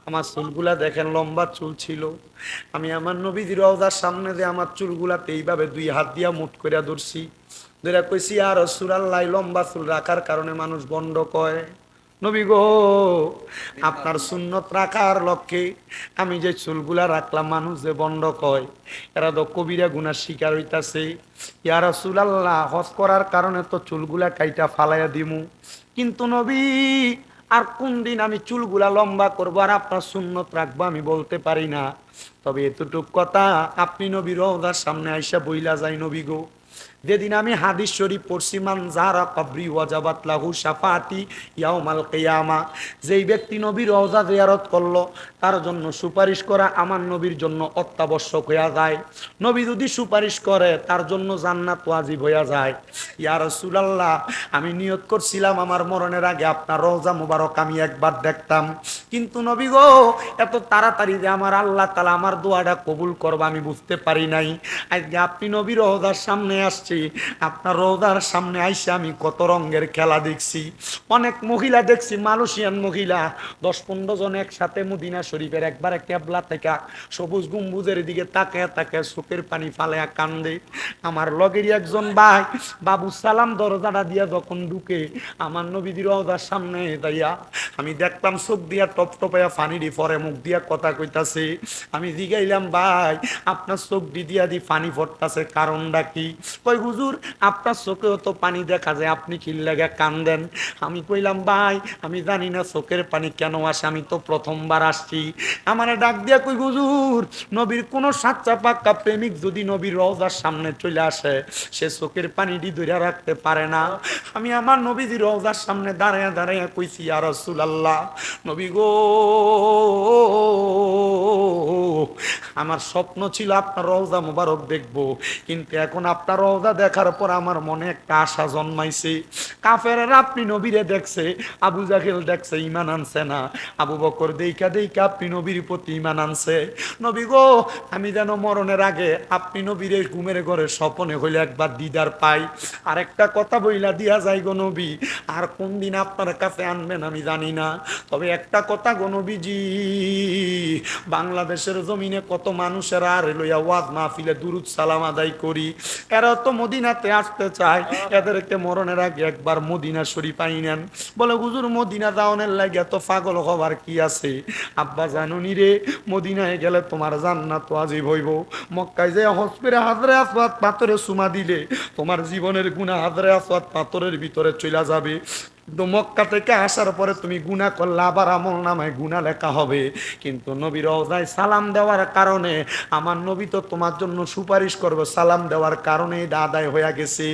আমার চুলগুলা দেখেন লম্বা চুল ছিল। আমি আমার নবীজির রওজার সামনে যে আমার চুলগুলাতে এইভাবে দুই হাত দিয়া মুঠ করে ধরছি, ধরে কইছি ইয়া রাসূলুল্লাহ, লম্বা চুল রাখার কারণে মানুষ বন্ড কয়। নবী গো, আপনার সুন্নত রাখার লক্ষ্যে আমি যে চুলগুলা রাখলাম, মানুষ যে বন্ড কয় এরা তো কবিরা গুনার শিকার হইতাছে। ইয়া রাসূলুল্লাহ, হজ করার কারণে তো চুলগুলা কাইটা ফালাইয়া দিমু, কিন্তু নবী আর কোন দিন আমি চুলগুলা লম্বা করবো আর আপনার সুন্নত রাখবো আমি বলতে পারি না। তবে এতটুক কথা, আপনি নবী রওজার সামনে আইসা বইলা যাই, নবী গো, যেদিন আমি হাদিস শরীফ পড়ছি, মান যারা কবরি ওয়াজাবাত লাহু শাফাআতি ইয়াউমাল কিয়ামা, যেই ব্যক্তি নবীর রওজা জিয়ারত করলো তার জন্য সুপারিশ করা আমার নবীর জন্য অত্যাবশ্যক হইয়া যায়। নবী যদি সুপারিশ করে তার জন্য জান্নাত ওয়াজিব হইয়া যায়। ইয়া রাসূলুল্লাহ, আমি নিয়ত করছিলাম আমার মরণের আগে আপনার রওজা মুবারক আমি একবার দেখতাম, কিন্তু নবী গো, এত তাড়াতাড়ি যে আমার আল্লাহ তাআলা আমার দোয়াটা কবুল করবে আমি বুঝতে পারি নাই। আজকে আপনি নবীর রওজার সামনে আসছি, আপনার রওজার সামনে আইসা আমি কত রঙের খেলা দেখছি। অনেক মহিলা দেখছি, মালয়েশিয়ান মহিলা 10-15 জন একসাথে মদিনা শরীফের একবারে কেবলা থেকে সবুজ গম্বুজের দিকে তাকায় তাকায় চোখের পানি ফালায়া কান্দে। আমার লগেরই একজন ভাই বাবু সালাম দরজাটা দিয়া যখন ঢুকে আমার নবীর রওজার সামনে দাইয়া আমি দেখলাম চোখ দিয়া টপ টপাইয়া ফানিডি পরে মুখ দিয়া কথা কইতাছে। আমি জিগাইলাম, ভাই আপনার চোখ দিয়া দি পানি পড়তাছে, কারণটা কি? কই হুজুর, আপনার চোখেও তো পানি দেখা যায়, আপনি কি লাগা কান্দেন? আমি কইলাম, ভাই আমি জানি না চোখের পানি কেন আসে, আমি তো প্রথমবার আসছি। আমার ডাক দিয়া কই, হুজুর, নবীর কোন সাচ্চা পাক্কা প্রেমিক যদি নবীর রওজার সামনে চলে আসে সে চোখের পানিটি ধরে রাখতে পারে না। আমি আমার নবীজির রওজার সামনে দাঁড়ায়া দাঁড়ায়া কইছি, ইয়া রাসূলুল্লাহ, নবী গো, আমার স্বপ্ন ছিল আপনার রওজা মুবারক দেখবো, কিন্তু এখন আপনার রওজা দেখার পর আমার মনে একটা আশা জন্মাইছে। কাফেররা আপনি নবীরে দেখছে, আবু জাহেল দেখছে, ঈমান আনছে না। আবু বকর দেইখা দেইখা আপনি নবীর প্রতি ঈমান আনছে। নবী গো, আমি যেন মরণের আগে আপনি নবীরে ঘুমের ঘরে স্বপ্নে হইলে একবার দিদার পাই। আর একটা কথা বইলা দিয়া যাই গো নবী, আর কোন দিন আপনার কাছে আনবেন আমি জানি না, তবে একটা কথা গো নবীজি, বাংলাদেশের জমিনে কত মানুষেরা আর লইয়া ওয়াজ মাহফিলে দুরুদ সালাম আদায় করি, এরা তো মদিনাতে আসতে চায়, এদেরকে মরণের আগে একবার মদিনা শরীফ আইনেন। বলে হুজুর, মদিনা যাওয়ানের লাগে এত পাগল হবার কি আছে? আব্বা জানুনি রে, মদিনায় গেলে তোমার জান্নাত ওয়াজিব হইব। মক্কায় যে হজ করে হাজরে আসওয়াদ পাথরে চুমা দিলে তোমার জীবনের গুনাহ হাজরে আসওয়াদ পাথরের ভিতরে চলে যাবে। কিন্তু মক্কা থেকে আসার পরে তুমি গুনাহ করলে আবার আমল নামায় গুনাহ লেখা হবে। কিন্তু নবীর রওজায় সালাম দেওয়ার কারণে আমার নবী তো তোমার জন্য সুপারিশ করবে, সালাম দেওয়ার কারণে এটা আদায় হয়ে গেছে।